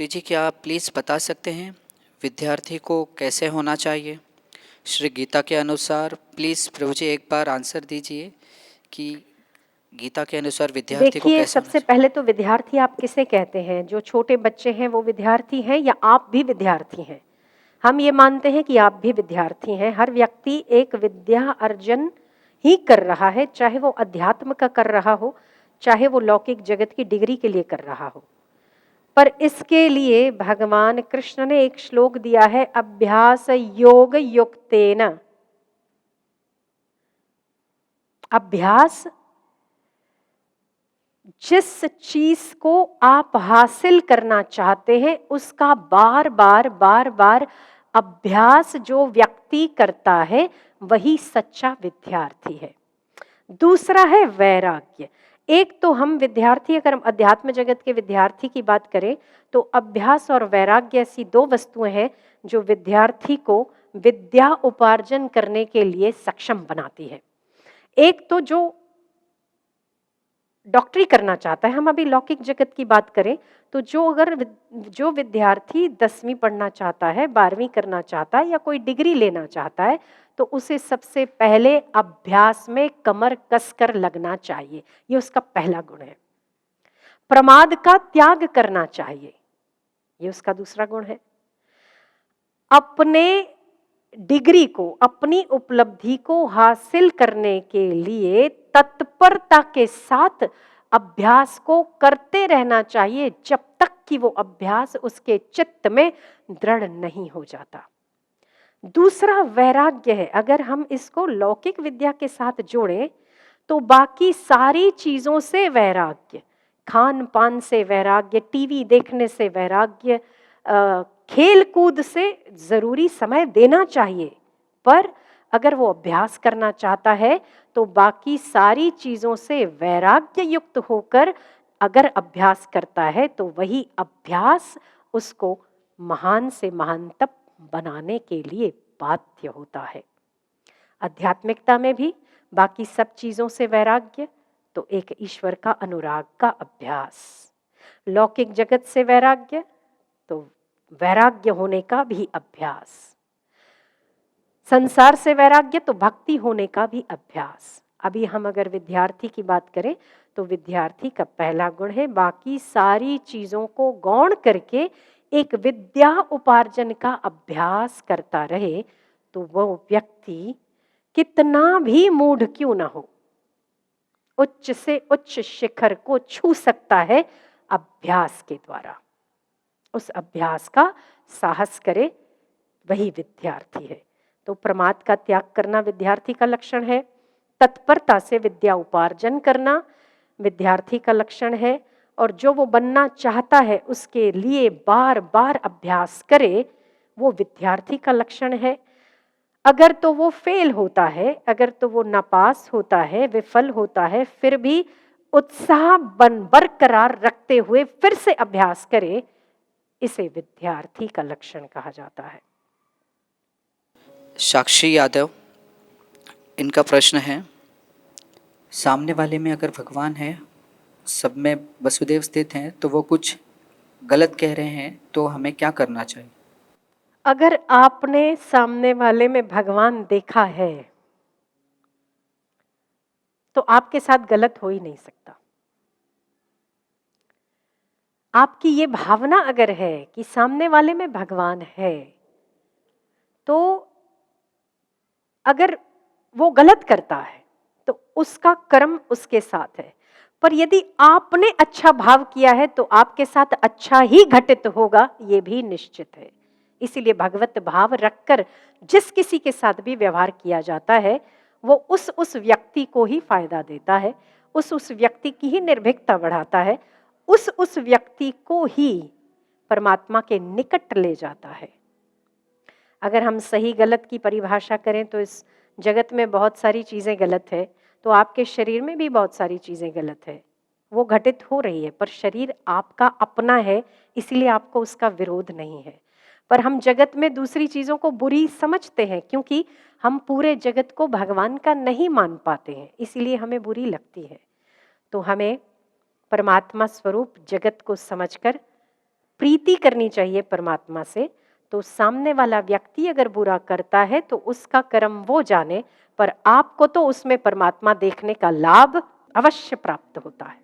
श्री जी, क्या आप प्लीज़ बता सकते हैं विद्यार्थी को कैसे होना चाहिए श्री गीता के अनुसार? प्लीज़ प्रभु जी एक बार आंसर दीजिए कि गीता के अनुसार विद्यार्थी को देखिए, कैसे होना सबसे पहले तो विद्यार्थी आप किसे कहते हैं? जो छोटे बच्चे हैं वो विद्यार्थी हैं या आप भी विद्यार्थी हैं? हम ये मानते हैं कि आप भी विद्यार्थी हैं। हर व्यक्ति एक विद्या अर्जन ही कर रहा है, चाहे वो अध्यात्म का कर रहा हो, चाहे वो लौकिक जगत की डिग्री के लिए कर रहा हो। पर इसके लिए भगवान कृष्ण ने एक श्लोक दिया है, अभ्यास योग युक्तेन। अभ्यास, जिस चीज को आप हासिल करना चाहते हैं उसका बार बार बार बार अभ्यास जो व्यक्ति करता है वही सच्चा विद्यार्थी है। दूसरा है वैराग्य। एक तो हम विद्यार्थी, अगर हम अध्यात्म जगत के विद्यार्थी की बात करें तो अभ्यास और वैराग्य ऐसी दो वस्तुएं हैं जो विद्यार्थी को विद्या उपार्जन करने के लिए सक्षम बनाती है। एक तो जो डॉक्टरी करना चाहता है, हम अभी लौकिक जगत की बात करें तो जो विद्यार्थी 10वीं पढ़ना चाहता है, 12वीं करना चाहता है या कोई डिग्री लेना चाहता है तो उसे सबसे पहले अभ्यास में कमर कसकर लगना चाहिए। ये उसका पहला गुण है। प्रमाद का त्याग करना चाहिए, ये उसका दूसरा गुण है। अपने डिग्री को, अपनी उपलब्धि को हासिल करने के लिए तत्परता के साथ अभ्यास को करते रहना चाहिए जब तक कि वो अभ्यास उसके चित्त में दृढ़ नहीं हो जाता। दूसरा वैराग्य है। अगर हम इसको लौकिक विद्या के साथ जोड़ें तो बाकी सारी चीजों से वैराग्य, खान पान से वैराग्य, टीवी देखने से वैराग्य, खेल कूद से जरूरी समय देना चाहिए, पर अगर वो अभ्यास करना चाहता है तो बाकी सारी चीजों से वैराग्य युक्त होकर अगर अभ्यास करता है तो वही अभ्यास उसको महान से महानतम बनाने के लिए बाध्य होता है। आध्यात्मिकता में भी बाकी सब चीजों से वैराग्य तो एक ईश्वर का अनुराग का अभ्यास। लौकिक जगत से वैराग्य तो वैराग्य होने का भी अभ्यास। संसार से वैराग्य तो भक्ति होने का भी अभ्यास। अभी हम अगर विद्यार्थी की बात करें तो विद्यार्थी का पहला गुण है बाकी सारी चीजों को गौण करके एक विद्या उपार्जन का अभ्यास करता रहे तो वो व्यक्ति कितना भी मूढ़ क्यों ना हो, उच्च से उच्च शिखर को छू सकता है अभ्यास के द्वारा। उस अभ्यास का साहस करे, वही विद्यार्थी है। तो प्रमाद का त्याग करना विद्यार्थी का लक्षण है। तत्परता से विद्या उपार्जन करना विद्यार्थी का लक्षण है। और जो वो बनना चाहता है उसके लिए बार बार अभ्यास करे, वो विद्यार्थी का लक्षण है। अगर तो वो फेल होता है, अगर तो वो नापास होता है, विफल होता है, फिर भी उत्साह बरकरार रखते हुए फिर से अभ्यास करे, इसे विद्यार्थी का लक्षण कहा जाता है। साक्षी यादव, इनका प्रश्न है, सामने वाले में अगर भगवान है, सब में वसुदेव स्थित हैं, तो वो कुछ गलत कह रहे हैं तो हमें क्या करना चाहिए? अगर आपने सामने वाले में भगवान देखा है तो आपके साथ गलत हो ही नहीं सकता। आपकी ये भावना अगर है कि सामने वाले में भगवान है तो अगर वो गलत करता है तो उसका कर्म उसके साथ है, पर यदि आपने अच्छा भाव किया है तो आपके साथ अच्छा ही घटित होगा, ये भी निश्चित है। इसीलिए भगवत भाव रखकर जिस किसी के साथ भी व्यवहार किया जाता है वो उस व्यक्ति को ही फायदा देता है, उस व्यक्ति की ही निर्भीकता बढ़ाता है, उस व्यक्ति को ही परमात्मा के निकट ले जाता है। अगर हम सही गलत की परिभाषा करें तो इस जगत में बहुत सारी चीज़ें गलत है, तो आपके शरीर में भी बहुत सारी चीज़ें गलत है, वो घटित हो रही है, पर शरीर आपका अपना है, इसीलिए आपको उसका विरोध नहीं है। पर हम जगत में दूसरी चीज़ों को बुरी समझते हैं क्योंकि हम पूरे जगत को भगवान का नहीं मान पाते हैं, इसीलिए हमें बुरी लगती है। तो हमें परमात्मा स्वरूप जगत को समझकर प्रीति करनी चाहिए परमात्मा से। तो सामने वाला व्यक्ति अगर बुरा करता है तो उसका कर्म वो जाने, पर आपको तो उसमें परमात्मा देखने का लाभ अवश्य प्राप्त होता है।